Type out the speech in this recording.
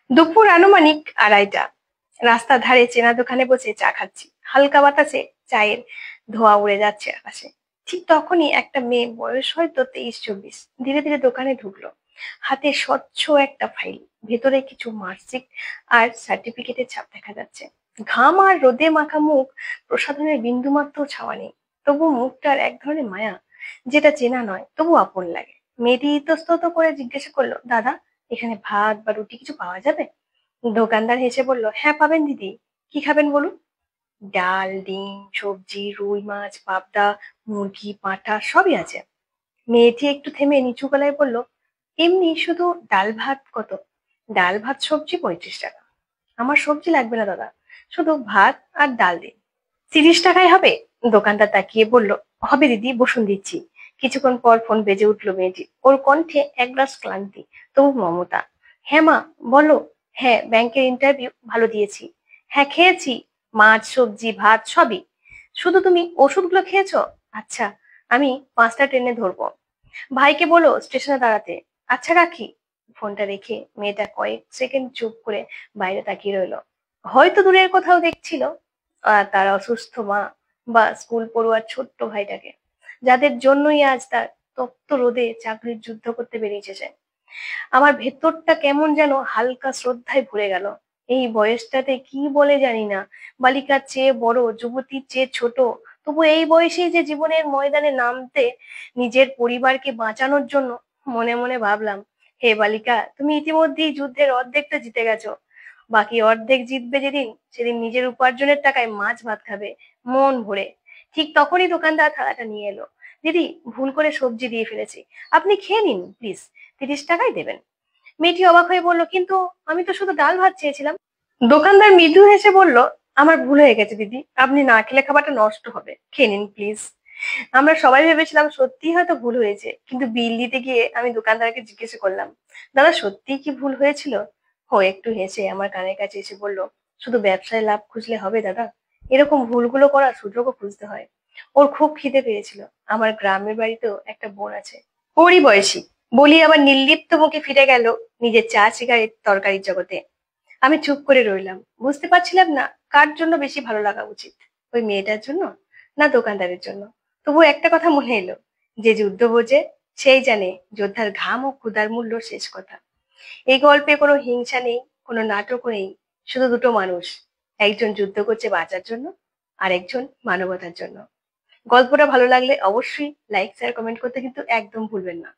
দুপুর আনুমানিক 2:30। রাস্তার ধারে চেনা দোকানে বসে চা খাচ্ছি। হালকা বাতাসে চায়ের ধোঁয়া উড়ে যাচ্ছে আকাশে। ঠিক তখনই একটা মেয়ে, বয়স হয়তো 23-24, ধীরে ধীরে দোকানে ঢুকলো। হাতে স্বচ্ছ একটা ফাইল, ভেতরে কিছু মার্কশিট আর সার্টিফিকেটের ছাপ দেখা যাচ্ছে। ঘাম আর রোদে মাখা মুখ, প্রসাধনের বিন্দুমাত্র ছাওয়া নেই। তবু মুখটার এক ধরনের মায়া, যেটা চেনা নয় তবু আপন লাগে। মেয়েটি ইতস্তত করে জিজ্ঞাসা করলো, দাদা, এখানে ভাত বা রুটি কিছু পাওয়া যাবে? দোকানদার হেসে বলল, হ্যাঁ পাবেন দিদি, কি খাবেন বলুন। ডাল, ডিম, সবজি, রুই মাছ, পাবদা, মুরগি, পাঁঠা সবই আছে। মেয়েটি একটু থেমে নিচু গলায় বলল, এমনি শুধু ডাল ভাত কত? ডাল ভাত সবজি 35 টাকা। আমার সবজি লাগবে না দাদা, শুধু ভাত আর ডাল দিন। 30 টাকায় হবে? দোকানদার তাকিয়ে বলল, হবে দিদি, বসুন দিচ্ছি। কিছুক্ষণ পর ফোন বেজে উঠলো মেয়েটি, ওর কণ্ঠে এক গ্লাস ক্লান্তি, তবু মমতা। হ্যাঁ মা, বলো। হ্যাঁ, ব্যাংকের ইন্টারভিউ ভালো দিয়েছি। হ্যাঁ খেয়েছি, মাছ সবজি ভাত সবই। শুধু তুমি ওষুধগুলো খেয়েছো? আচ্ছা, আমি 5টা ট্রেনে ধরবো। ভাইকে বলো স্টেশনে দাঁড়াতে। আচ্ছা রাখি। ফোনটা রেখে মেয়েটা কয়েক সেকেন্ড চুপ করে বাইরে তাকিয়ে রইলো। হয়তো দূরের কোথাও দেখছিল তার অসুস্থ মা বা স্কুল পড়ুয়ার ছোট্ট ভাইটাকে, যাদের জন্যই আজ তার তপ্ত রোদে চাকরির যুদ্ধ করতে বেরিয়েছে সে। আমার ভেতরটা কেমন যেন হালকা শ্রদ্ধায় ভরে গেল। এই বয়সটাতে কি বলে জানি না, বালিকার চেয়ে বড়, যুবতীর চেয়ে ছোট, তবু এই বয়সেই যে জীবনের ময়দানে নামতে, নিজের পরিবারকে বাঁচানোর জন্য। মনে মনে ভাবলাম, হে বালিকা, তুমি ইতিমধ্যেই যুদ্ধের অর্ধেকটা জিতে গেছো। বাকি অর্ধেক জিতবে যেদিন, সেদিন নিজের উপার্জনের টাকায় মাছ ভাত খাবে মন ভরে। ঠিক তখনই দোকানদার থালাটা নিয়ে এলো। দিদি, ভুল করে সবজি দিয়ে ফেলেছি, আপনি খেয়ে নিন প্লিজ, 30 টাকাই দেবেন। মেয়েটি অবাক হয়ে বলল, কিন্তু আমি তো শুধু ডাল ভাত চেয়েছিলাম। দোকানদার মৃদু হেসে বলল, আমার ভুল হয়ে গেছে দিদি, আপনি না খেলে খাবারটা নষ্ট হবে, খেয়ে নিন প্লিজ। আমরা সবাই ভেবেছিলাম সত্যিই হয়তো ভুল হয়েছে, কিন্তু বিল দিতে গিয়ে আমি দোকানদারকে জিজ্ঞেস করলাম, দাদা সত্যিই কি ভুল হয়েছিল? ও একটু হেসে আমার কানের কাছে এসে বলল, শুধু ব্যবসায় লাভ খুঁজলে হবে দাদা? এরকম ভুলগুলো করার সুযোগও খুঁজতে হয়। ওর খুব খিদে পেয়েছিল। আমার গ্রামের বাড়িতেও একটা বোন আছে, ওরই বয়সী। বলি আবার নির্লিপ্ত মুখে ফিরে গেল নিজের চা সিগারেট তরকারির জগতে। আমি চুপ করে রইলাম, বুঝতে পারছিলাম না কার জন্য বেশি ভালো লাগা উচিত, ওই মেয়েটার জন্য না দোকানদারের জন্য। তবু একটা কথা মনে এলো, যে যুদ্ধ বোঝে সেই জানে যোদ্ধার ঘাম ও ক্ষুধার মূল্য। শেষ কথা, এই গল্পে কোনো হিংসা নেই, কোনো নাটকও নেই, শুধু দুটো মানুষ, একজন যুদ্ধ করছে বাঁচার জন্য, আর একজন মানবতার জন্য। গল্পটা ভালো লাগলে অবশ্যই লাইক শেয়ার কমেন্ট করতে কিন্তু একদম ভুলবেন না।